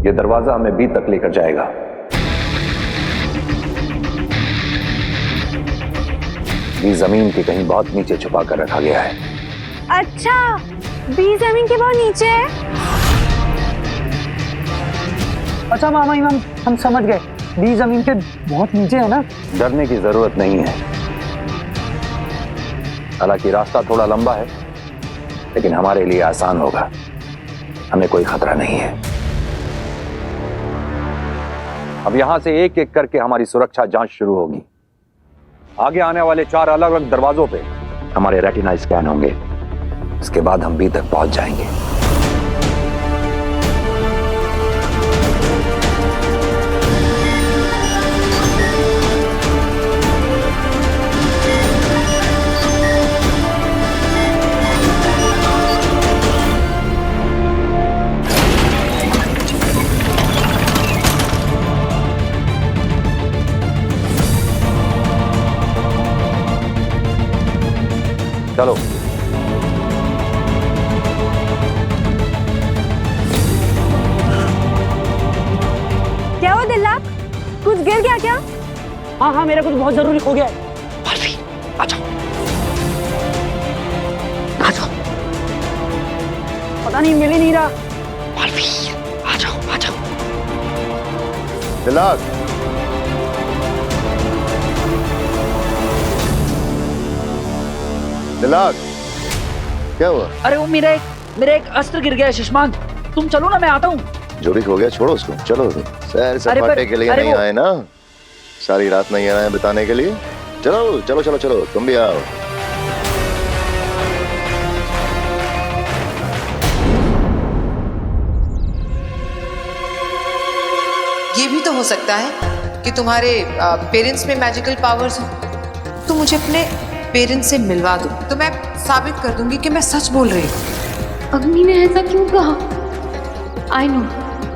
ये दरवाजा हमें बी तक लेकर जाएगा। बी जमीन के कहीं बहुत नीचे छुपा कर रखा गया है। अच्छा, बी जमीन के बहुत नीचे है। अच्छा मामा इमाम, हम समझ गए, बी जमीन के बहुत नीचे है ना। डरने की जरूरत नहीं है। हालांकि रास्ता थोड़ा लंबा है, लेकिन हमारे लिए आसान होगा। हमें कोई खतरा नहीं है। अब यहां से एक एक करके हमारी सुरक्षा जांच शुरू होगी। आगे आने वाले 4 अलग अलग दरवाजों पे हमारे रेटिना स्कैन होंगे। इसके बाद हम बी तक पहुंच जाएंगे। चलो। क्या हुआ दिल्लाक? कुछ गिर गया क्या? हाँ, मेरा कुछ बहुत जरूरी हो गया है। बर्फी, आ जाओ। आ जाओ। पता नहीं, मिल ही नहीं रहा। बर्फी, आ जाओ, आ जाओ। दिल्लाक, दिल्लाक, क्या हुआ? अरे वो मेरा एक अस्त्र गिर गया है शशमान। तुम चलो ना, मैं आता हूँ। जो भी हो गया छोड़ो उसको, चलो। सैर सपाटे के लिए नहीं आए ना, सारी रात नहीं आए बिताने के लिए। चलो चलो चलो चलो, तुम भी आओ। ये भी तो हो सकता है कि तुम्हारे पेरेंट्स में मैजिकल पावर्स हो। तो मुझे अपने पेरेंट्स से मिलवा दो, तो मैं साबित कर दूंगी कि मैं सच बोल रही हूँ। अग्नि ने ऐसा क्यों कहा? आई नो,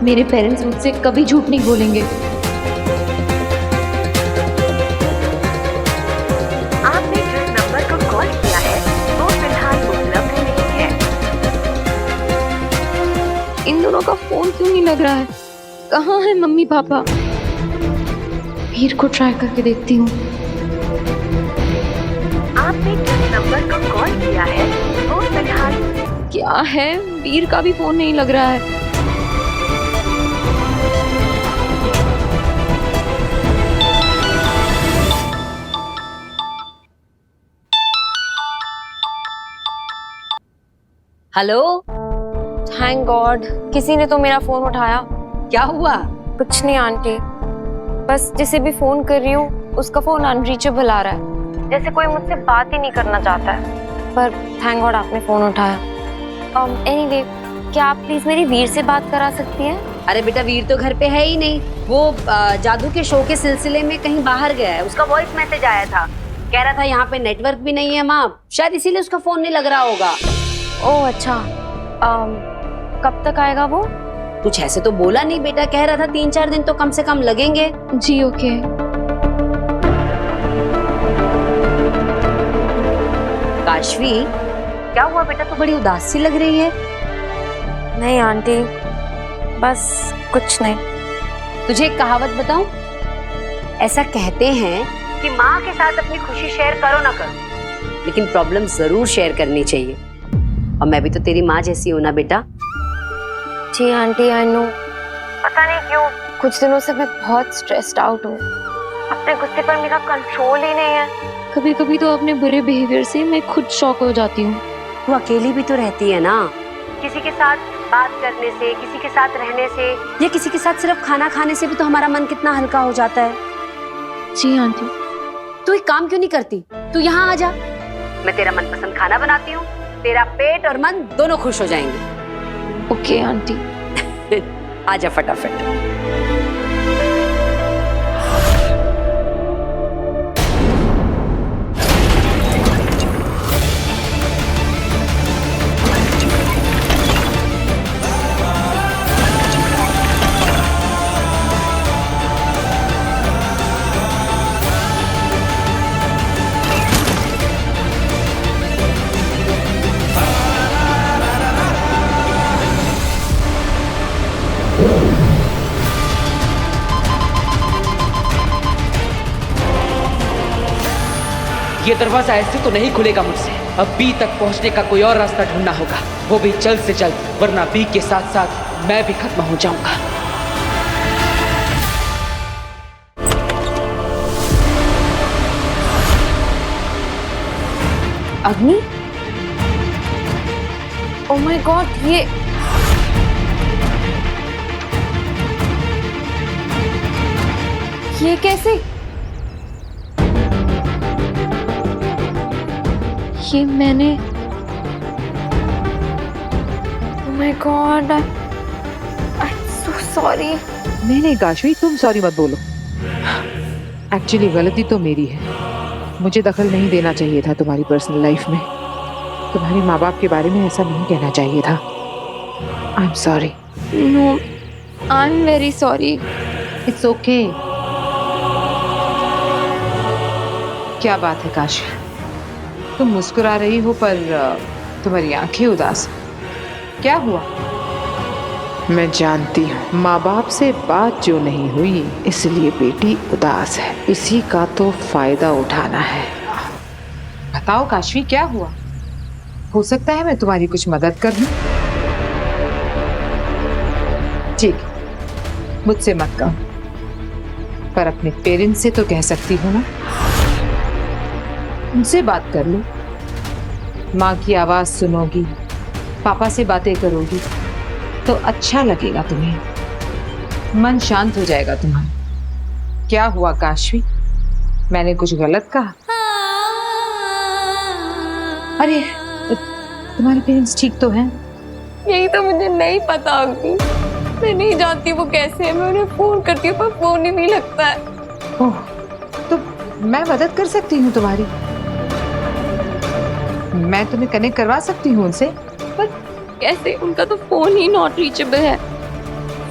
मेरे पेरेंट्स मुझसे कभी झूठ नहीं बोलेंगे। आपने जिस नंबर को कॉल किया है वो फिलहाल उपलब्ध नहीं है। इन दोनों का फोन क्यों नहीं लग रहा है? कहाँ है मम्मी पापा? वीर को ट्राई करके देखती हूँ। आपने जिस नंबर को कॉल किया है वो फिलहाल। क्या है, वीर का भी फोन नहीं लग रहा है। हेलो। थैंक गॉड, किसी ने तो मेरा फोन उठाया। क्या हुआ? कुछ नहीं आंटी, बस जिसे भी फोन कर रही हूँ उसका फोन अनरीचेबल आ रहा है, जैसे कोई मुझसे बात ही नहीं करना चाहता है। पर थैंक गॉड आपने फोन उठाया। एनीवे, क्या आप प्लीज मेरी वीर से बात करा सकती हैं? अरे बेटा, वीर तो घर पे है ही नहीं। वो जादू के शो के सिलसिले में कहीं बाहर गया है। उसका वॉइस मैसेज आया था, कह रहा था यहाँ पे नेटवर्क भी नहीं है माँ, शायद इसीलिए उसका फोन नहीं लग रहा होगा। ओह अच्छा, कब तक आएगा वो? कुछ ऐसे तो बोला नहीं बेटा, कह रहा था 3-4 दिन तो कम से कम लगेंगे। जी ओके। काशवी, क्या हुआ बेटा, तो बड़ी उदास सी लग रही है। नहीं आंटी, बस कुछ नहीं। तुझे एक कहावत बताऊं? ऐसा कहते हैं कि माँ के साथ अपनी खुशी शेयर करो ना करो, लेकिन प्रॉब्लम जरूर शेयर करनी चाहिए। और मैं भी तो तेरी माँ जैसी हूं ना बेटा। जी आंटी, आई नो। पता नहीं क्यों कुछ दिनों से मैं बहुत स्ट्रेस्ड आउट हूँ। अपने गुस्से पर मेरा कंट्रोल ही नहीं है। कभी कभी तो अपने बुरे बिहेवियर से मैं खुद शॉक हो जाती हूँ। तू अकेली भी तो रहती है ना, किसी के साथ बात करने से, किसी के साथ रहने से, या किसी के साथ सिर्फ खाना खाने से भी तो हमारा मन कितना हल्का हो जाता है। जी आंटी। तू एक काम क्यों नहीं करती, तू यहाँ आ जा, मैं तेरा मनपसंद खाना बनाती हूँ, तेरा पेट और मन दोनों खुश हो जाएंगे। Okay aunty. आजा फटाफट। ये दरवाजा ऐसे तो नहीं खुलेगा मुझसे। अब बी तक पहुंचने का कोई और रास्ता ढूंढना होगा, वो भी जल्द से जल्द, वरना बी के साथ साथ मैं भी खत्म हो जाऊंगा। अग्नि, ओह माय गॉड, ये कैसे? ये मैंने, oh my God, I am so sorry. नहीं नहीं काशवी, तुम सॉरी मत बोलो। एक्चुअली गलती तो मेरी है, मुझे दखल नहीं देना चाहिए था तुम्हारी पर्सनल लाइफ में। तुम्हारे माँ बाप के बारे में ऐसा नहीं कहना चाहिए था। I am sorry. No, I am very sorry. It's okay. क्या बात है काशवी, तुम मुस्कुरा रही हो पर तुम्हारी आंखें उदास। क्या हुआ? मैं जानती हूँ माँ बाप से बात जो नहीं हुई इसलिए बेटी उदास है, इसी का तो फायदा उठाना है। बताओ काशवी, क्या हुआ? हो सकता है मैं तुम्हारी कुछ मदद कर दूं। ठीक, मुझसे मत कहो, पर अपने पेरेंट्स से तो कह सकती हो ना। उनसे बात कर लो, माँ की आवाज सुनोगी, पापा से बातें करोगी तो अच्छा लगेगा तुम्हें, मन शांत हो जाएगा तुम्हारा। क्या हुआ काशवी, मैंने कुछ गलत कहा? अरे तुम्हारे पेरेंट्स ठीक तो हैं? यही तो मुझे नहीं पता अग्नि, मैं नहीं जानती वो कैसे है। मैं उन्हें फोन करती हूँ पर फोन ही नहीं लगता है। ओह, तो मैं मदद कर सकती हूँ तुम्हारी, मैं तुम्हें कनेक्ट करवा सकती हूँ उनसे। पर कैसे? उनका तो फोन ही नॉट रीचेबल है।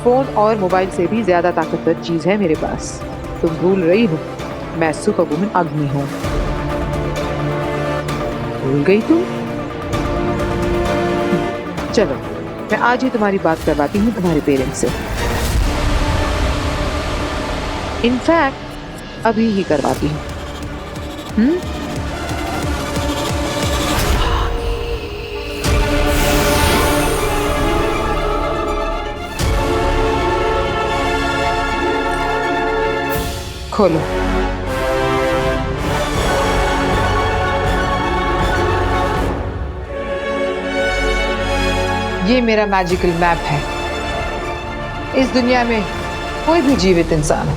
फोन और मोबाइल से भी ज्यादा ताकतवर चीज है मेरे पास। तुम भूल रही हो, मैं सुपर वुमन अग्नि हूँ। भूल गई तुम? चलो, मैं आज ही तुम्हारी बात करवाती हूँ तुम्हारे पेरेंट्स से। इनफैक्ट अभी ही करवाती हूँ। खोलो। ये मेरा मैजिकल मैप है। इस दुनिया में कोई भी जीवित इंसान हो,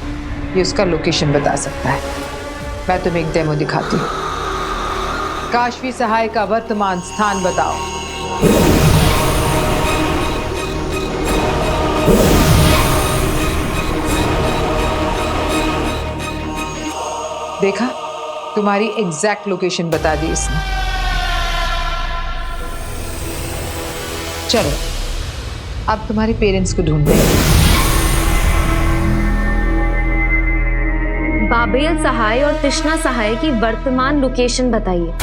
ये उसका लोकेशन बता सकता है। मैं तुम्हें एक डेमो दिखाती हूँ। काशवी सहाय का वर्तमान स्थान बताओ। देखा, तुम्हारी एग्जैक्ट लोकेशन बता दी इसने। चलो, अब तुम्हारे पेरेंट्स को ढूंढते हैं। बाबेल सहाय और तृष्णा सहाय की वर्तमान लोकेशन बताइए।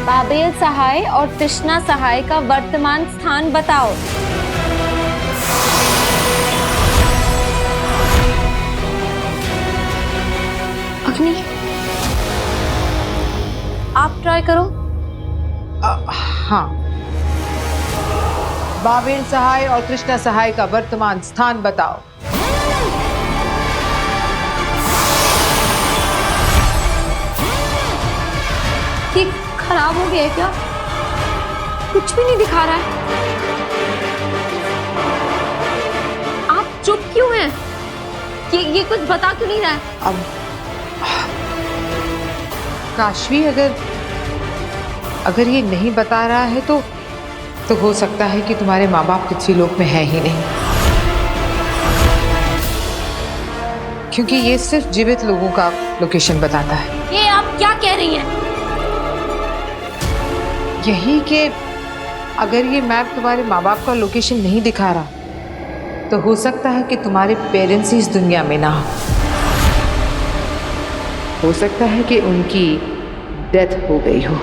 बाबेल सहाय और तृष्णा सहाय का वर्तमान स्थान बताओ। अग्नि, आप ट्राई करो। हाँ, बाबेल सहाय और तृष्णा सहाय का वर्तमान स्थान बताओ। ये खराब हो गया है क्या? कुछ भी नहीं दिखा रहा है। आप चुप क्यों हैं? ये कुछ बता क्यों नहीं रहा है? अब काशवी, अगर ये नहीं बता रहा है तो हो सकता है कि तुम्हारे माँ बाप किसी लोक में है ही नहीं, क्योंकि ये सिर्फ जीवित लोगों का लोकेशन बताता है। ये आप क्या कह रही हैं? यही कि अगर ये मैप तुम्हारे माँ बाप का लोकेशन नहीं दिखा रहा तो हो सकता है कि तुम्हारे पेरेंट्स ही इस दुनिया में ना हो सकता है कि उनकी डेथ हो गई हो।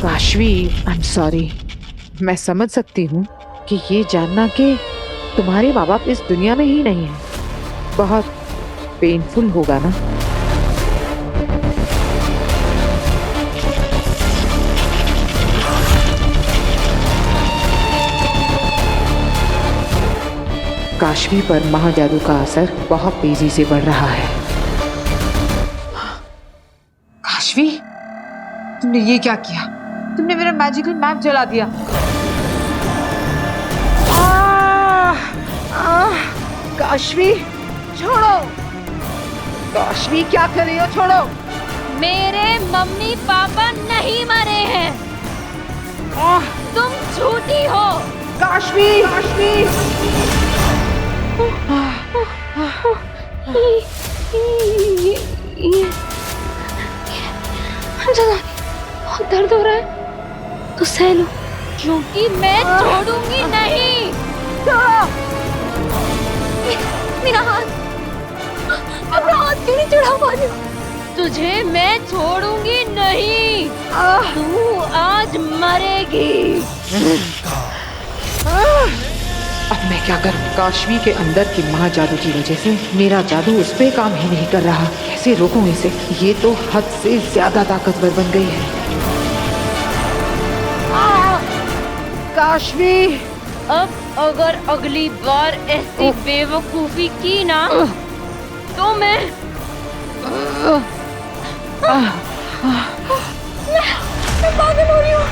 काशवी, आई एम सॉरी। मैं समझ सकती हूँ कि ये जानना कि तुम्हारे माँ बाप इस दुनिया में ही नहीं है बहुत पेनफुल होगा ना। काशवी पर महाजादू का असर बहुत तेजी से बढ़ रहा है। काशवी, तुमने ये क्या किया? तुमने मेरा मैजिकल मैप जला दिया। काशवी छोड़ो, काशवी क्या कर रही हो? छोड़ो। मेरे मम्मी पापा नहीं मरे हैं, तुम झूठी हो। काशवी, काशवी। बहुत दर्द हो रहा है तो सह लो, क्योंकि मैं छोड़ूंगी नहीं। मेरा हाथ क्यों नहीं चढ़ा पा रही हो? तुझे मैं छोड़ूंगी नहीं, तू आज मरेगी। अब मैं क्या करूं? काशवी के अंदर की महाजादू की वजह से मेरा जादू उस पे काम ही नहीं कर रहा। कैसे रोकूं इसे? ये तो हद से ज्यादा ताकतवर बन गई है। काशवी, अब अगर अगली बार ऐसी बेवकूफी की ना तो मैं पागल हो रही हूँ।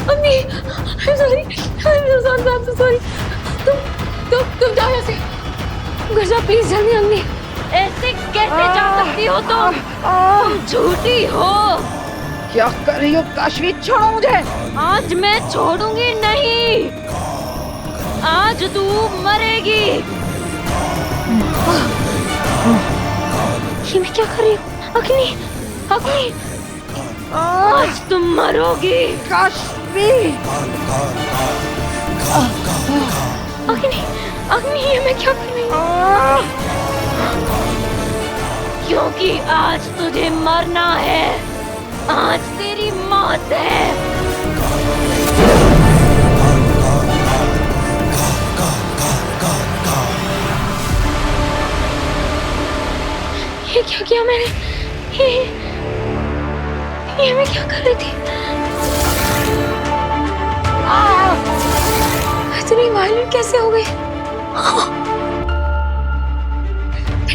अम्मी, I'm sorry, I'm so sorry। तुम जाओ यहाँ से, घर जाओ प्लीज जल्दी। अम्मी, ऐसे कैसे जा सकती हो तुम झूठी हो। क्या कर रही हो काशवी? छोड़ो मुझे। आज मैं छोड़ूंगी नहीं, आज तू मरेगी। ये मैं क्या कर रही हूँ? अग्नि, अग्नि, आज तुम मरोगी। काशवी, अग्नि, अग्नि, ये मैं क्या कर रही हूँ? क्योंकि आज तुझे मरना है, आज तेरी मौत है। ये क्या किया मैंने? ये मैं क्या कर रही थी? इतनी वायलेंट कैसे हो गई?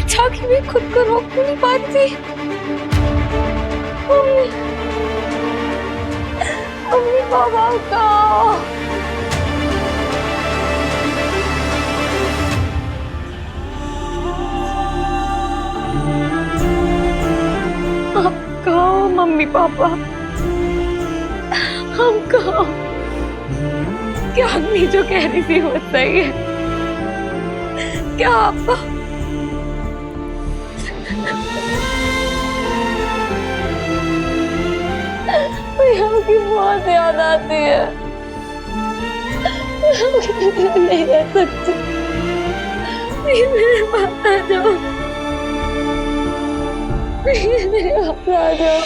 जाके भी खुद को रोक नहीं पा रही थी। मम्मी पापा का आप कहो मम्मी पापा, हम कहो क्या अग्नि जो कह रही थी वो सही है? क्या आपको की बहुत याद आती है? नहीं रह सकती, मेरे पास आ जाओ, मेरे पास आ जाओ।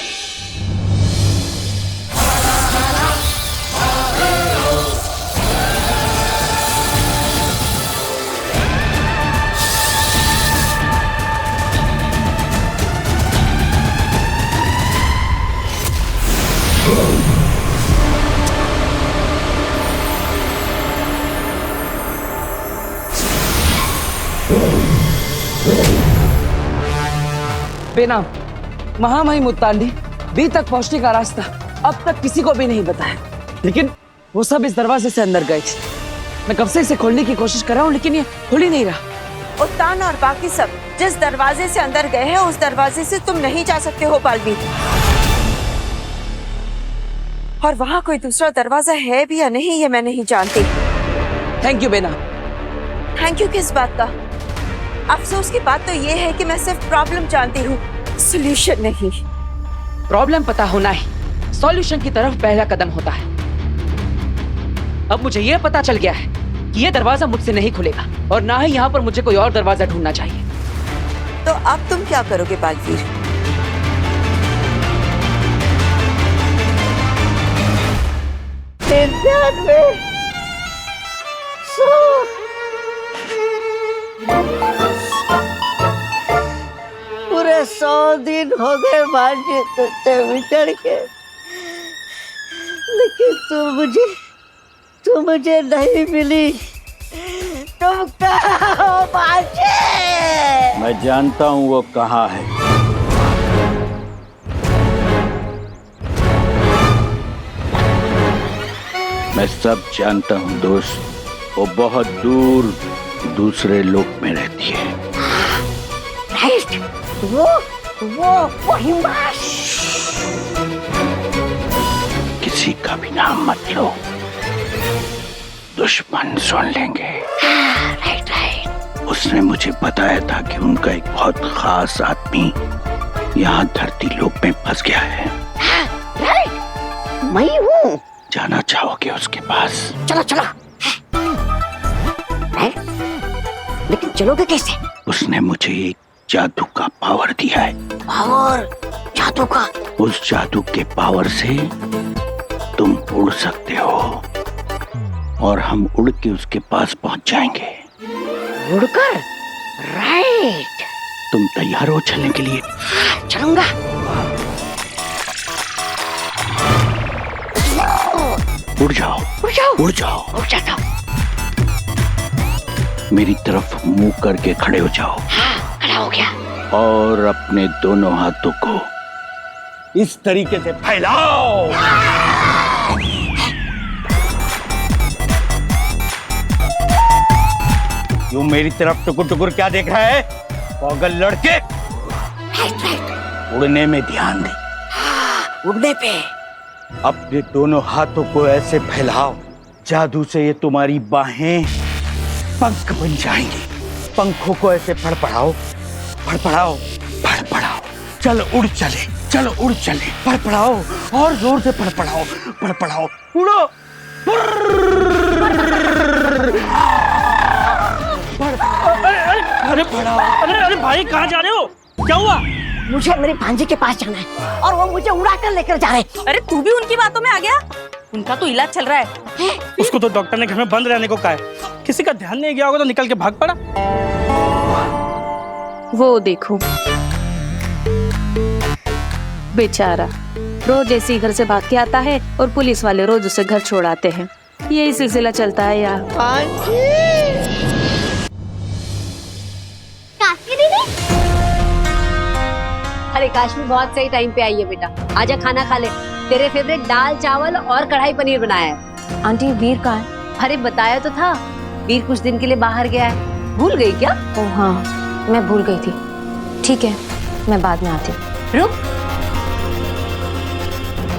बेनाम महामहिम मुत्तांडी बी तक पहुंचने का रास्ता अब तक किसी को भी नहीं बताया, लेकिन वो सब इस दरवाजे से अंदर गए थे। मैं कब से इसे खोलने की कोशिश कर रहा हूँ, लेकिन ये खुल ही नहीं रहा। उत्तान और बाकी सब जिस दरवाजे से अंदर गए हैं उस दरवाजे से तुम नहीं जा सकते हो बालवीर। और वहाँ कोई दूसरा दरवाजा है भी या नहीं ये मैं नहीं जानती। थैंक यू बेना। थैंक यू किस बात का? अफसोस की बात तो ये है कि मैं सिर्फ प्रॉब्लम जानती हूँ, सॉल्यूशन नहीं। प्रॉब्लम पता होना ही सॉल्यूशन की तरफ पहला कदम होता है। अब मुझे यह पता चल गया है कि यह दरवाजा मुझसे नहीं खुलेगा और ना ही यहाँ पर मुझे कोई और दरवाजा ढूंढना चाहिए। तो अब तुम क्या करोगे बालवीर? बदन में पूरे 100 दिन हो गए भांजे तुझसे बिछड़ के, लेकिन तू मुझे नहीं मिली। तुम कहाँ हो भांजे? मैं जानता हूँ वो कहाँ है। मैं सब जानता हूँ दोस्त, वो बहुत दूर दूसरे लोक में रहती है। राइट, वो हिमाश। किसी का भी नाम मत लो, दुश्मन सुन लेंगे। राइट। उसने मुझे बताया था कि उनका एक बहुत खास आदमी यहाँ धरती लोक में फंस गया है। राइट, मैं हूँ। जाना चाहोगे उसके पास? चलो चलो। लेकिन चलोगे कैसे? उसने मुझे एक जादू का पावर दिया है। पावर? जादू का? उस जादू के पावर से तुम उड़ सकते हो और हम उड़ के उसके पास पहुंच जाएंगे। उड़कर? राइट। तुम तैयार हो चलने के लिए? चलूंगा। उड़ जाओ, उड़ जाओ, उड़ जाओ, उड़ जाता हूँ। मेरी तरफ मुंह करके खड़े हो जाओ। हाँ, खड़ा हो गया। और अपने दोनों हाथों को इस तरीके से फैलाओ। यूं मेरी तरफ टुकुर टुकुर क्या देख रहा है पागल लड़के? उड़ने में ध्यान दे। उड़ने पे? अपने दोनों हाथों को ऐसे फैलाओ, जादू से ये तुम्हारी बाहें पंख बन जाएंगी। पंखों को ऐसे फड़फड़ाओ, फड़फड़ाओ, फड़फड़ाओ। चलो उड़ चले, चलो उड़ चले। फड़फड़ाओ और जोर से फड़फड़ाओ, फड़फड़ाओ। उड़ो। अरे फड़ाओ। अरे भाई कहाँ जा रहे हो? क्या हुआ? मुझे मेरे भांजे के पास जाना है और वो मुझे उड़ा कर लेकर जा रहे हैं। अरे तू भी उनकी बातों में आ गया? उनका तो इलाज चल रहा है। उसको तो डॉक्टर ने घर में बंद रहने को कहा है। किसी का ध्यान नहीं गया होगा तो निकल के भाग पड़ा। वो देखो बेचारा, रोज ऐसे ही घर से भाग के आता है और पुलिस वाले रोज उसे घर छोड़ आते हैं। यही सिलसिला चलता है यार। अरे काश्मी बहुत सही टाइम पे आई है बेटा। आजा खाना खा ले। तेरे फेवरेट दाल चावल और कढ़ाई पनीर बनाया है। आंटी वीर कहाँ है? अरे बताया तो था, वीर कुछ दिन के लिए बाहर गया है। भूल गई क्या? ओह हाँ, मैं भूल गई थी। ठीक है, मैं बाद में आती हूँ। रुक,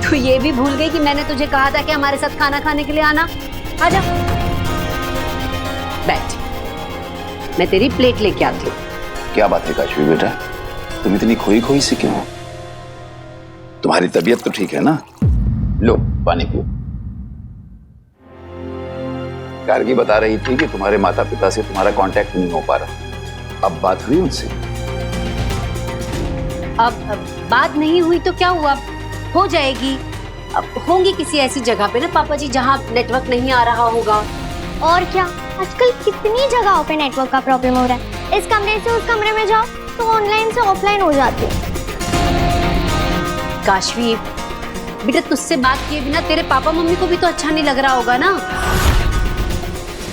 तू ये भी भूल गई कि मैंने तुझे कहा था कि हमारे साथ खाना खाने के लिए आना। आजा बैठ, मैं तेरी प्लेट लेके आती हूँ। क्या बात है काशवी बेटा, तुम इतनी खोई खोई सी क्यों हो? तुम्हारी तबीयत तो ठीक है ना? लो पानी पियो। गार्गी बता रही थी कि तुम्हारे माता पिता से तुम्हारा कांटेक्ट नहीं हो पा रहा। अब बात हुई उनसे? अब बात नहीं हुई तो क्या हुआ, हो जाएगी। अब होंगी किसी ऐसी जगह पे ना पापा जी जहाँ नेटवर्क नहीं आ रहा होगा। और क्या, आजकल कितनी जगहों पे नेटवर्क का प्रॉब्लम हो रहा है। इस कमरे से उस कमरे में जाओ तो ऑनलाइन से ऑफलाइन हो जाती है। काशवी बेटा, तुझसे बात किए बिना तेरे पापा मम्मी को भी तो अच्छा नहीं लग रहा होगा ना।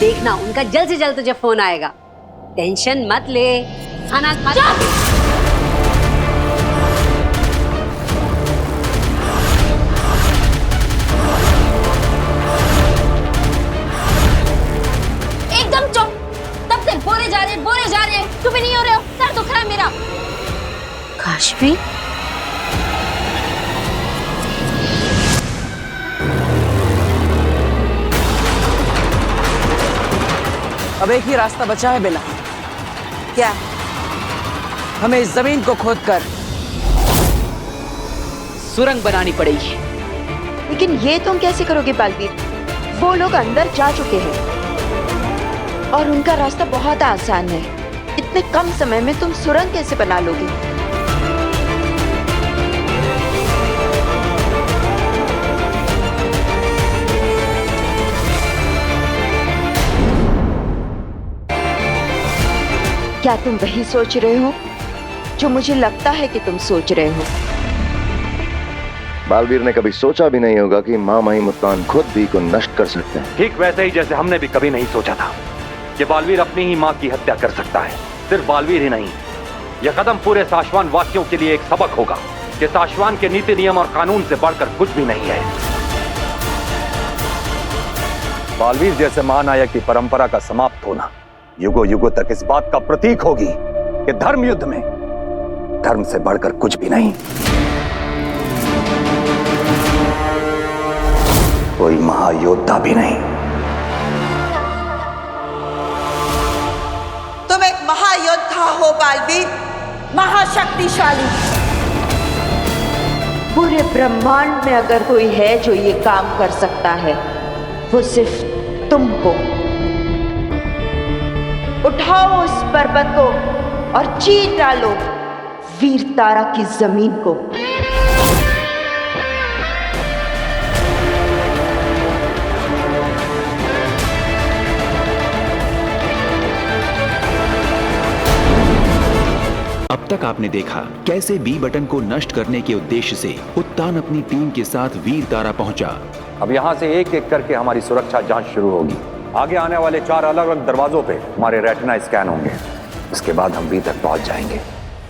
देखना उनका जल्द से जल्द तुझे फोन आएगा। टेंशन मत ले, खाना खा। एकदम चुप। तब से बोले जा रहे चुप ही नहीं हो रहे हो। सर दुख रहा है मेरा। काशवी अब एक ही रास्ता बचा है बेला। क्या? हमें इस जमीन को खोदकर सुरंग बनानी पड़ेगी। लेकिन ये तुम कैसे करोगे बालवीर? वो लोग अंदर जा चुके हैं और उनका रास्ता बहुत आसान है। इतने कम समय में तुम सुरंग कैसे बना लोगे? क्या तुम वही सोच रहे हो जो मुझे लगता है कि तुम सोच रहे हो? बालवीर ने कभी सोचा भी नहीं होगा कि माँ माही मुल्तान खुद भी को नष्ट कर सकते हैं। ठीक वैसे ही जैसे हमने भी कभी नहीं सोचा था कि बालवीर अपनी ही माँ की हत्या कर सकता है। सिर्फ बालवीर ही नहीं, यह कदम पूरे साशवान वासियों के लिए एक सबक होगा कि साशवान के नीति नियम और कानून से बढ़कर कुछ भी नहीं है। बालवीर जैसे महानायक की परंपरा का समाप्त होना युगों युगों तक इस बात का प्रतीक होगी कि धर्म युद्ध में धर्म से बढ़कर कुछ भी नहीं। कोई महायोद्धा भी नहीं। तुम एक महायोद्धा हो बालवीर, महाशक्तिशाली। पूरे ब्रह्मांड में अगर कोई है जो ये काम कर सकता है वो सिर्फ तुम हो। उठाओ उस पर्वत को और चीर डालो वीर तारा की जमीन को। अब तक आपने देखा कैसे बी बटन को नष्ट करने के उद्देश्य से उत्तान अपनी टीम के साथ वीर तारा पहुंचा। अब यहाँ से एक एक करके हमारी सुरक्षा जांच शुरू होगी। आगे आने वाले 4 अलग अलग दरवाजों पे हमारे रेटिना स्कैन होंगे। उसके बाद हम बी तक पहुंच जाएंगे।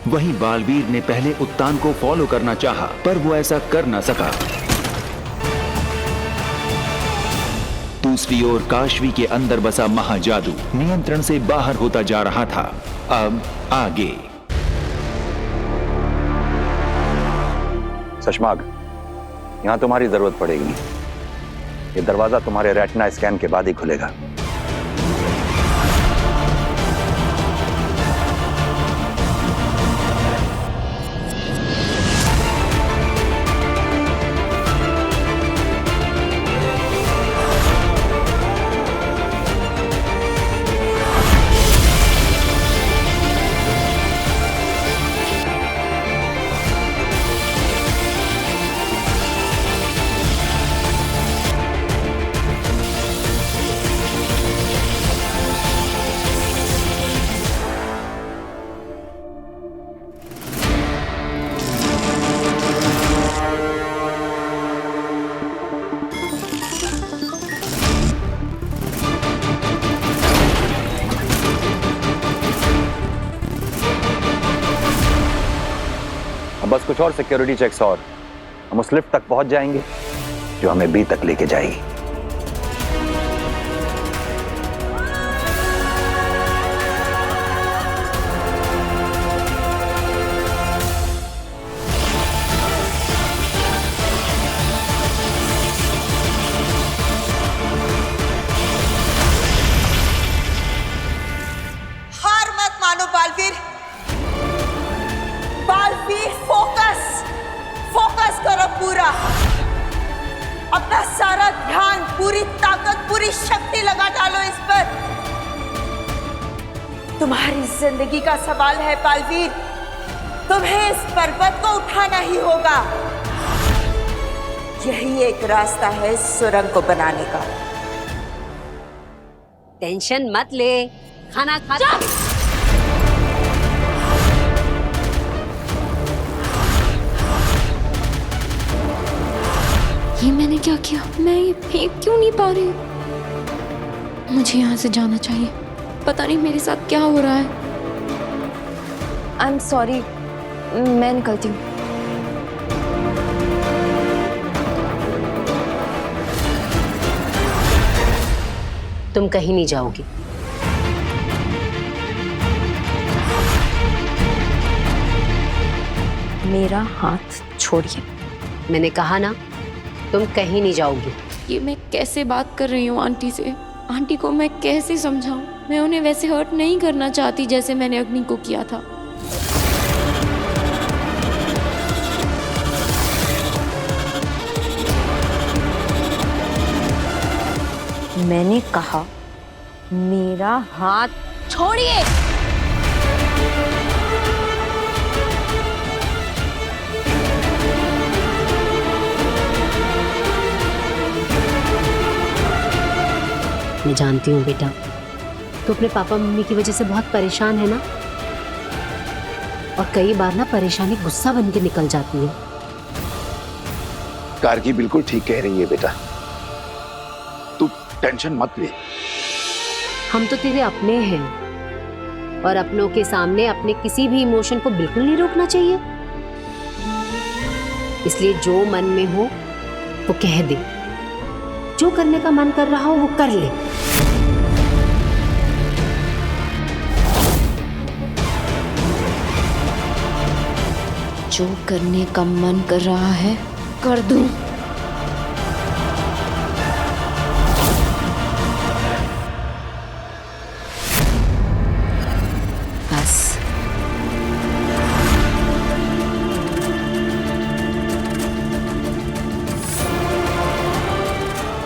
वहीं बालवीर ने पहले उत्तान को फॉलो करना चाहा, पर वो ऐसा कर न सका। दूसरी ओर काशवी के अंदर बसा महाजादू नियंत्रण से बाहर होता जा रहा था। अब आगे सशमाग, यहां तुम्हारी जरूरत पड़ेगी। ये दरवाजा तुम्हारे रेटिना स्कैन के बाद ही खुलेगा। बस कुछ और सिक्योरिटी चेक्स और हम उस लिफ्ट तक पहुंच जाएंगे जो हमें बी तक लेके जाएगी। हार मत मानो बालवीर। बालवीर फोकस करो पूरा। अपना सारा ध्यान, पूरी ताकत, पूरी शक्ति लगा डालो इस पर। तुम्हारी जिंदगी का सवाल है बालवीर। तुम्हें इस पर्वत को उठाना ही होगा। यही एक रास्ता है इस सुरंग को बनाने का। टेंशन मत ले, खाना खा। ये मैंने क्या किया? मैं ये फेंक क्यों नहीं पा रही? मुझे यहाँ से जाना चाहिए। पता नहीं मेरे साथ क्या हो रहा है। आई एम सॉरी, मैं निकलती हूँ। तुम कहीं नहीं जाओगी। मेरा हाथ छोड़िए। मैंने कहा ना, तुम कहीं नहीं जाओगी। ये मैं कैसे बात कर रही हूँ आंटी से? आंटी को मैं कैसे समझाऊं? मैं उन्हें वैसे हर्ट नहीं करना चाहती जैसे मैंने अग्नि को किया था। मैंने कहा मेरा हाथ छोड़िए। मैं जानती हूँ बेटा, तो अपने पापा मम्मी की वजह से बहुत परेशान है ना। और कई बार ना परेशानी गुस्सा बन के निकल जाती है। गार्गी बिल्कुल ठीक कह रही है बेटा, तू टेंशन मत ले। हम तो तेरे अपने हैं और अपनों के सामने अपने किसी भी इमोशन को बिल्कुल नहीं रोकना चाहिए। इसलिए जो मन में हो वो कह दे, जो करने का मन कर रहा हो वो कर ले। जो करने का मन कर रहा है कर दूं। बस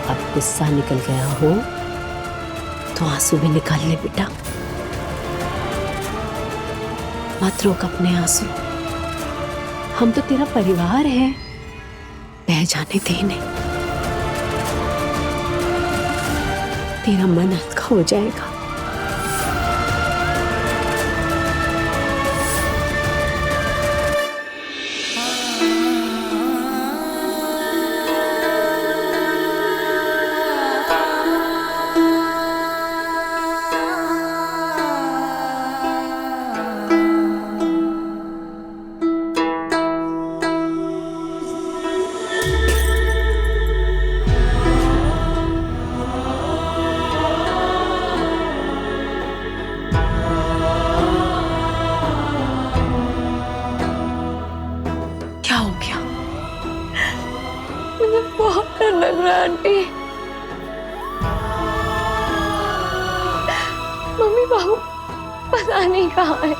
अब गुस्सा निकल गया हो तो आंसू भी निकाल ले बेटा। मत रोक अपने आंसू, हम तो तेरा परिवार है, बह जाने दे नहीं। तेरा मन हल्का हो जाएगा। बहुत डर लग रहा है आंटी। मम्मी बाबू पता नहीं कहाँ है,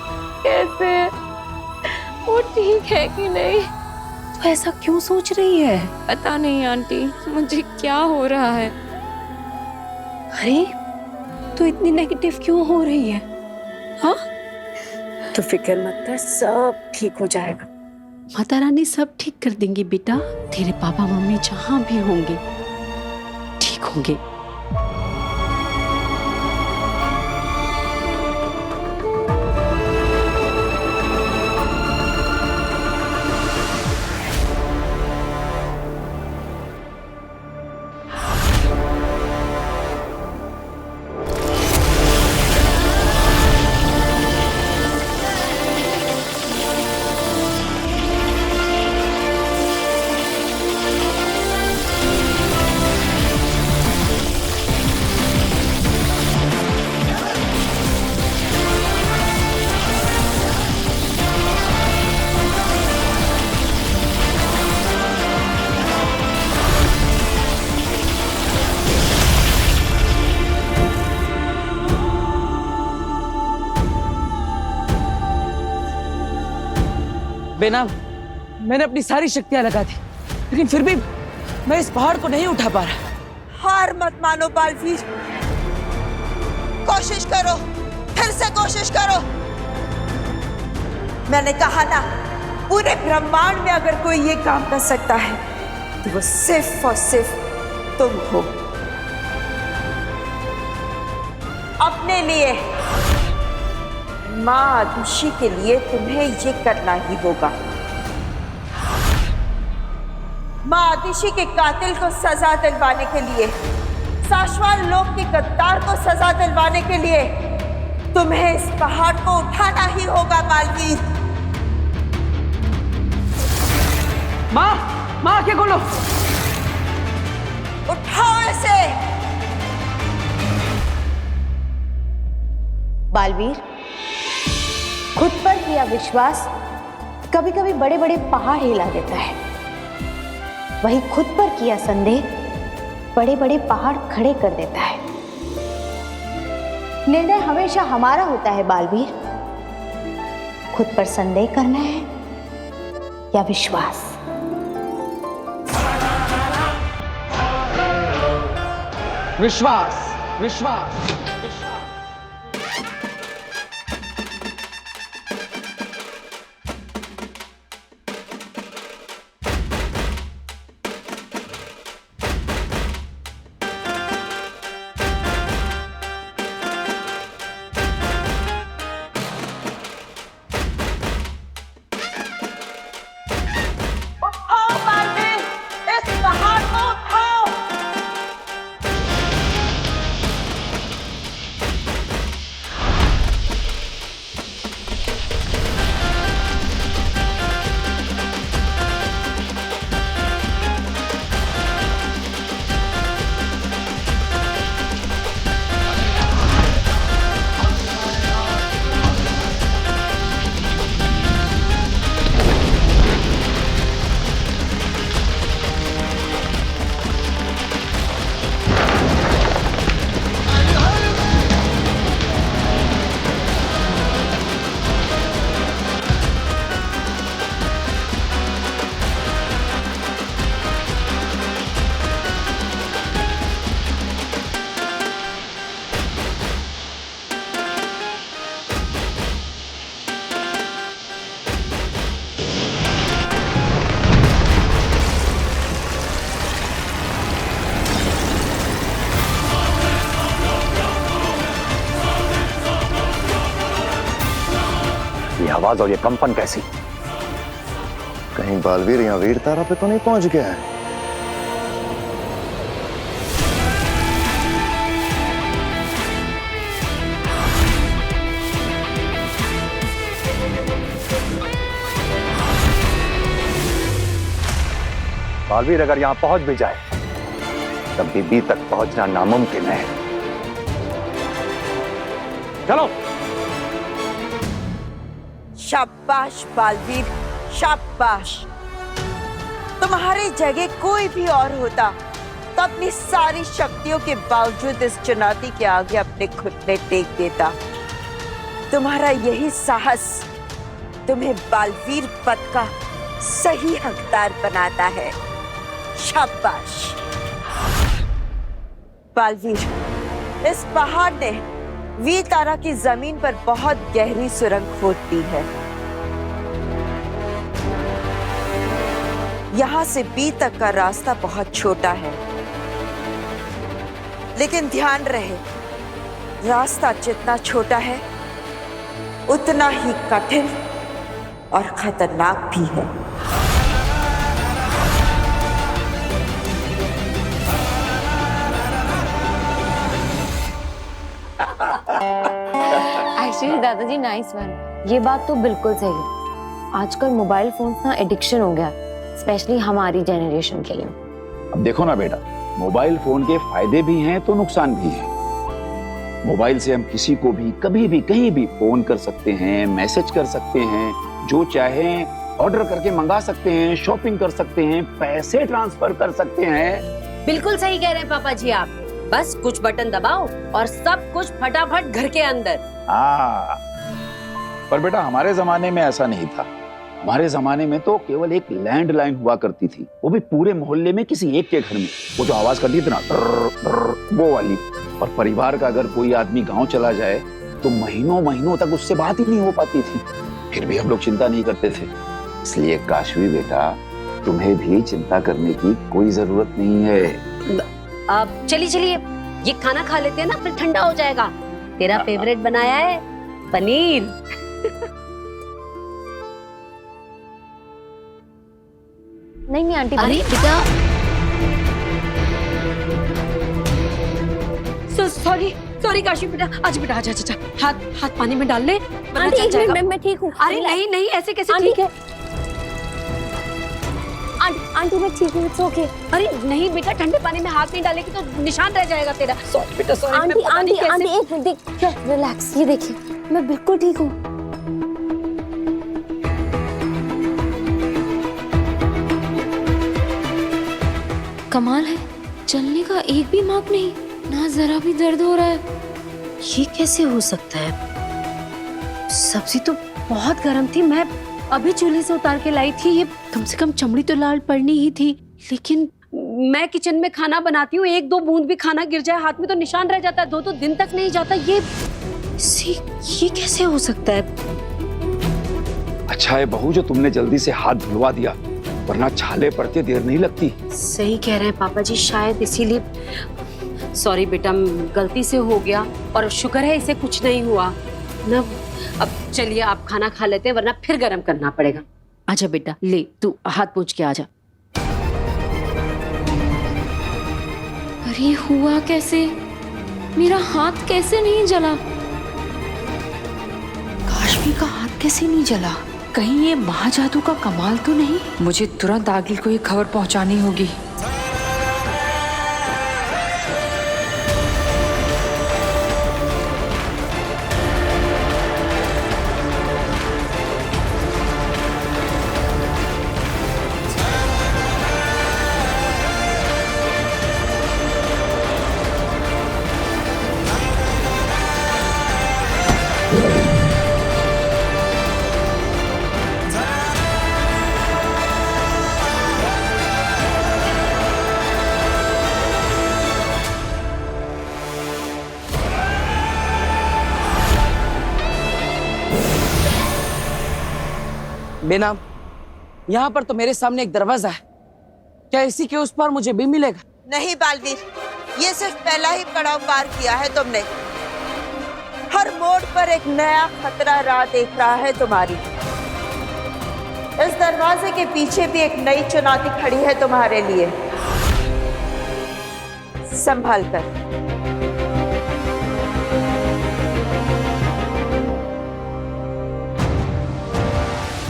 कैसे है, वो ठीक है कि नहीं। तो ऐसा क्यों सोच रही है? पता नहीं आंटी, मुझे क्या हो रहा है। अरे तो इतनी नेगेटिव क्यों हो रही है? हाँ तो फिक्र मत कर, सब ठीक हो जाएगा। माता रानी सब ठीक कर देंगी बेटा। तेरे पापा मम्मी जहां भी होंगे ठीक होंगे। बेनाम, मैंने अपनी सारी शक्तियां लगा दी, लेकिन फिर भी मैं इस पहाड़ को नहीं उठा पा रहा। हार मत मानो बालवीर, कोशिश करो, फिर से कोशिश करो। मैंने कहा ना, पूरे ब्रह्मांड में अगर कोई ये काम कर सकता है तो वो सिर्फ और सिर्फ तुम हो। अपने लिए, माँ आदुषी के लिए तुम्हें ये करना ही होगा। माँ आदुषी के कातिल को सजा दिलवाने के लिए, साशवान लोक के गद्दार को सजा दिलवाने के लिए तुम्हें इस पहाड़ को उठाना ही होगा बालवीर। माँ, माँ आके खोलो। उठाओ इसे। बालवीर, खुद पर किया विश्वास कभी कभी बड़े बड़े पहाड़ हिला देता है, वही खुद पर किया संदेह बड़े बड़े पहाड़ खड़े कर देता है। निर्णय हमेशा हमारा होता है बालवीर, खुद पर संदेह करना है या विश्वास। विश्वास, विश्वास। आवाज और ये कंपन कैसी? कहीं बालवीर यहाँ वीर तारा पे तो नहीं पहुंच गया है? बालवीर अगर यहां पहुंच भी जाए तब भी बी तक पहुंचना नामुमकिन है। चलो। शाबाश बालवीर, शाबाश। तुम्हारी जगह कोई भी और होता तो अपनी सारी शक्तियों के बावजूद इस चुनौती के आगे अपने घुटने टेक देता। तुम्हारा यही साहस तुम्हें बालवीर पद का सही हकदार बनाता है। शाबाश बालवीर। इस पहाड़ ने वीर तारा की जमीन पर बहुत गहरी सुरंग खोद दी है। यहां से बी तक का रास्ता बहुत छोटा है, लेकिन ध्यान रहे रास्ता जितना छोटा है उतना ही कठिन और खतरनाक भी है। एक्चुअली दादाजी नाइस वन, ये बात तो बिल्कुल सही है। आजकल मोबाइल फोन्स ना एडिक्शन हो गया, स्पेशली हमारी जनरेशन के लिए। अब देखो ना बेटा, मोबाइल फोन के फायदे भी हैं तो नुकसान भी है। मोबाइल से हम किसी को भी कभी भी कहीं भी फोन कर सकते हैं, मैसेज कर सकते हैं, जो चाहें ऑर्डर करके मंगा सकते हैं, शॉपिंग कर सकते हैं, पैसे ट्रांसफर कर सकते हैं। बिल्कुल सही कह रहे हैं पापा जी आप। बस कुछ बटन दबाओ और सब कुछ फटाफट घर के अंदर। हाँ, पर बेटा हमारे जमाने में ऐसा नहीं था। हमारे जमाने में तो केवल एक लैंडलाइन हुआ करती थी, वो भी पूरे मोहल्ले में किसी एक के घर में। वो जो आवाज करती थी ना, वो वाली। और परिवार का अगर कोई आदमी गांव चला जाए तो महीनों महीनों तक उससे बात ही नहीं हो पाती थी। फिर भी हम लोग चिंता नहीं करते थे। इसलिए काशवी बेटा, तुम्हें भी चिंता करने की कोई जरूरत नहीं है। अब चलिए ये खाना खा लेते हैं ना, फिर ठंडा हो जाएगा। तेरा फेवरेट बनाया है पनीर। नहीं आंटी। अरे बेटा, सॉरी काशी बेटा। आज बेटा आजा, हाथ पानी में डाल ले। आंटी मैं ठीक हूँ। अरे नहीं ऐसे कैसे ठीक है? आंटी मैं ठीक हूँ, इट्स ओके। अरे नहीं बेटा, ठंडे पानी में हाथ नहीं डालेगी तो निशान रह जाएगा तेरा। सॉरी बेटा, सॉरी। आंटी एक मिनट देखिए, रिलैक्स। ये देखिए मैं बिल्कुल ठीक हूँ। कमाल है, चलने का एक भी मार्क नहीं, ना जरा भी दर्द हो रहा है। ये कैसे हो सकता है? सब्जी तो बहुत गर्म थी, मैं अभी चूल्हे से उतार के लाई थी। ये कम से कम चमड़ी तो लाल पड़नी ही थी, लेकिन मैं किचन में खाना बनाती हूँ, एक दो बूंद भी खाना गिर जाए हाथ में तो निशान रह जाता है, दो दिन तक नहीं जाता। ये कैसे हो सकता है? अच्छा है बहू जो तुमने जल्दी से हाथ धुलवा दिया, वरना छाले पड़ते देर नहीं लगती। सही कह रहे हैं पापा जी, शायद इसीलिए। सॉरी बेटा, गलती से हो गया और शुक्र है इसे कुछ नहीं हुआ ना। अब चलिए आप खाना खा लेते हैं, वरना फिर गरम करना पड़ेगा। आजा बेटा, ले तू हाथ पोंछ के आजा। अरे हुआ कैसे? मेरा हाथ कैसे नहीं जला? काशवी का हाथ कैसे नहीं जला? कहीं ये महाजादू का कमाल तो नहीं? मुझे तुरंत आगिल को ये खबर पहुंचानी होगी। बेनाम, यहाँ पर तो मेरे सामने एक दरवाजा है, क्या इसी के उस पार मुझे भी मिलेगा? नहीं बालवीर, ये सिर्फ पहला ही पड़ाव पार किया है तुमने। हर मोड़ पर एक नया खतरा राह देख रहा है तुम्हारी। इस दरवाजे के पीछे भी एक नई चुनौती खड़ी है तुम्हारे लिए। संभाल कर।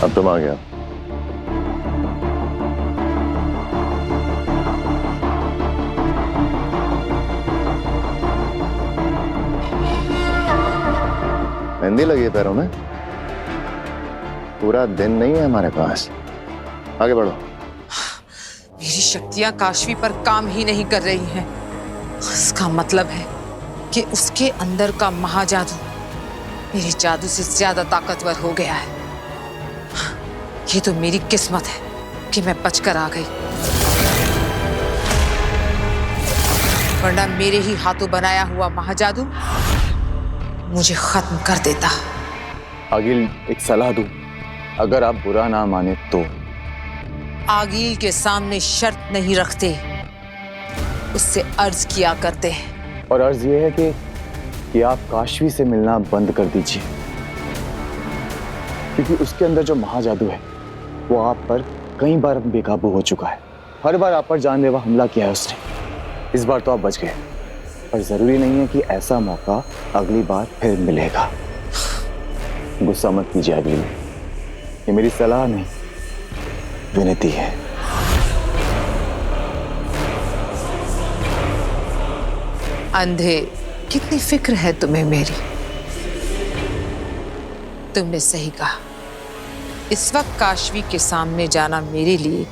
अब तुम आ गया। मेहंदी लगी है पैरों में। पूरा दिन नहीं है हमारे पास, आगे बढ़ो। मेरी शक्तियां काशवी पर काम ही नहीं कर रही हैं। इसका मतलब है कि उसके अंदर का महाजादू मेरे जादू से ज्यादा ताकतवर हो गया है। ये तो मेरी किस्मत है कि मैं बचकर आ गई, वरना मेरे ही हाथों बनाया हुआ महाजादू मुझे खत्म कर देता। आगिल, एक सलाह दूं, अगर आप बुरा ना माने तो। आगिल के सामने शर्त नहीं रखते, उससे अर्ज किया करते हैं। और अर्ज ये है कि आप काशवी से मिलना बंद कर दीजिए, क्योंकि उसके अंदर जो महाजादू है वो आप पर कई बार बेकाबू हो चुका है। हर बार आप पर जानलेवा हमला किया है उसने। इस बार तो आप बच गए, पर जरूरी नहीं है कि ऐसा मौका अगली बार फिर मिलेगा। गुस्सा मत कीजिए अगली में, ये मेरी सलाह नहीं, विनती है। अंधे, कितनी फिक्र है तुम्हें मेरी। तुमने सही कहा, इस वक्त काशवी के सामने जाना मेरे लिए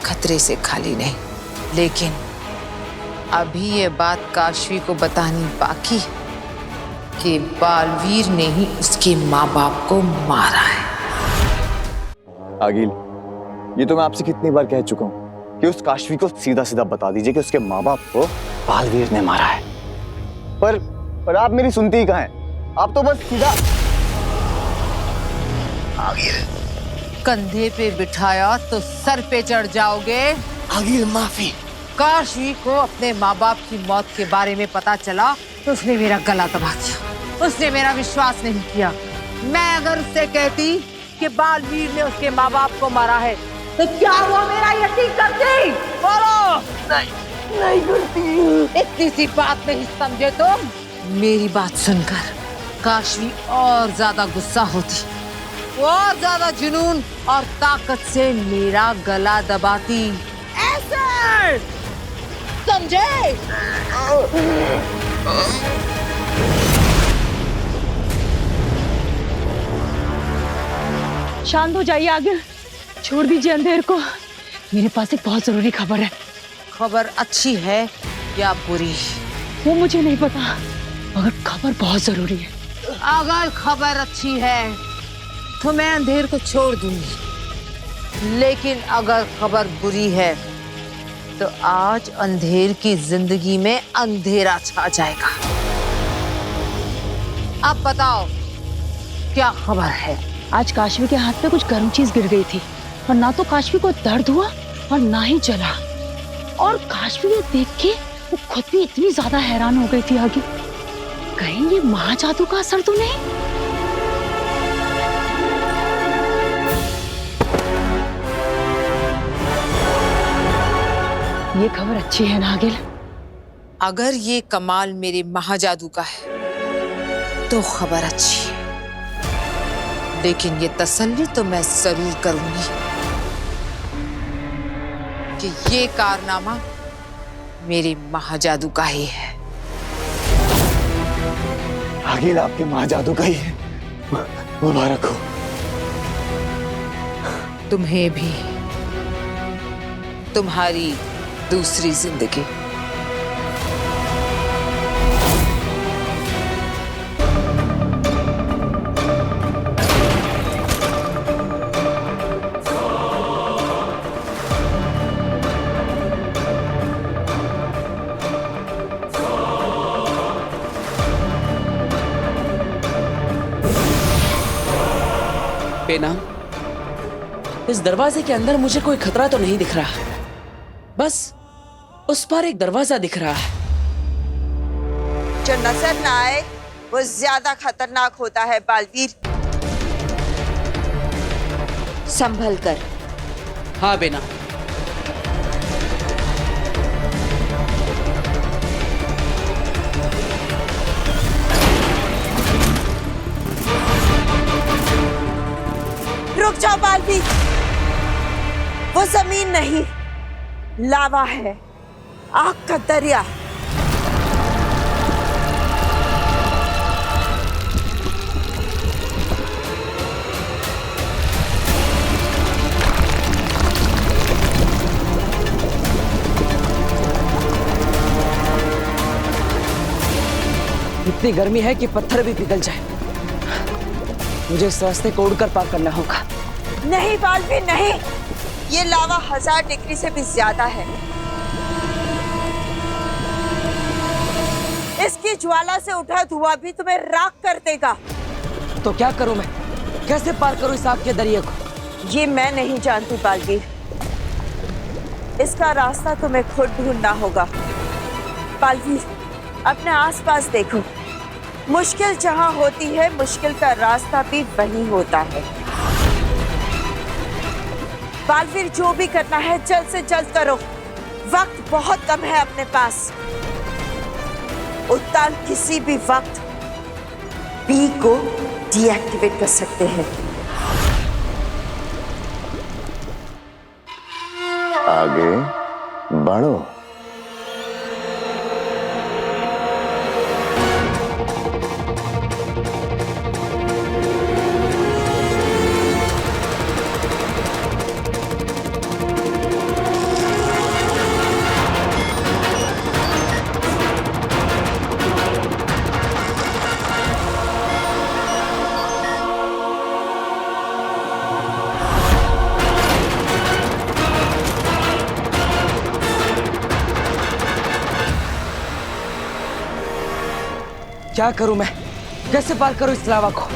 खतरे से खाली नहीं, लेकिन अभी ये बात काशवी को बतानी बाकी है कि बालवीर ने ही उसके माँ बाप को मारा है। आगिल, ये तो मैं आपसे कितनी बार कह चुका हूँ कि उस काशवी को सीधा सीधा बता दीजिए कि उसके माँ बाप को बालवीर ने मारा है। पर आप मेरी सुनती ही कहाँ हैं? आप तो बस सीधा आगिल, कंधे पे बिठाया तो सर पे चढ़ जाओगे। आगिल, माफी। काशवी को अपने माँ बाप की मौत के बारे में पता चला तो उसने मेरा गला दबा दिया। उसने मेरा विश्वास नहीं किया। मैं अगर उससे कहती कि बालवीर ने उसके माँ बाप को मारा है तो क्या वो मेरा यकीन करती? बोलो। नहीं करती। इतनी सी बात नहीं समझे तुम? मेरी बात सुनकर काशवी और ज्यादा गुस्सा होती, और ज्यादा जुनून और ताकत से मेरा गला दबाती। ऐसे समझे? शांत हो जाइए आगिल, छोड़ दीजिए अंधेर को। मेरे पास एक बहुत जरूरी खबर है। खबर अच्छी है या बुरी? वो मुझे नहीं पता, मगर खबर बहुत जरूरी है। अगर खबर अच्छी है तो मैं अंधेर को छोड़ दूंगी, लेकिन अगर खबर बुरी है तो आज अंधेर की जिंदगी में अंधेरा छा जाएगा। अब बताओ क्या खबर है? आज काशवी के हाथ पे कुछ गर्म चीज गिर गई थी, और ना तो काशवी को दर्द हुआ और ना ही जला। और काशवी ये देख के वो खुद भी इतनी ज्यादा हैरान हो गई थी आगे, कहीं ये महाजादू का असर तो नहीं? ये खबर अच्छी है ना आगिल? अगर ये कमाल मेरे महाजादू का है तो खबर अच्छी है, लेकिन ये तसल्ली तो मैं जरूर करूंगी कि ये कारनामा मेरे महाजादू का ही है। आगिल, आपके महाजादू का ही है। मुबारक हो। तुम्हें भी, तुम्हारी दूसरी जिंदगी। बेना, इस दरवाजे के अंदर मुझे कोई खतरा तो नहीं दिख रहा, बस उस पर एक दरवाजा दिख रहा है। जो नजर ना आए वो ज्यादा खतरनाक होता है बालवीर। संभल कर। हाँ बेना। रुक जाओ बालवी, वो जमीन नहीं, लावा है, आग का दरिया। इतनी गर्मी है कि पत्थर भी पिघल जाए। मुझे इस रास्ते को उड़कर पार करना होगा। नहीं बालवी नहीं, ये लावा 1000 डिग्री से भी ज्यादा है। इसकी ज्वाला से उठा धुआं भी तुम्हें राख कर देगा। तो क्या करूं मैं? कैसे पार करूं इस आग के दरिया को? ये मैं नहीं जानती बालवीर, इसका रास्ता तुम्हें खुद ढूंढना होगा। बालवीर, अपने आसपास देखो, मुश्किल जहां होती है मुश्किल का रास्ता भी वहीं होता है। बालवीर, जो भी करना है जल्द से जल्द करो, वक्त बहुत कम है अपने पास। उत्तान किसी भी वक्त बी को डीएक्टिवेट कर सकते हैं। आगे बढ़ो। क्या करूं मैं? कैसे पार करूं इस लावा को?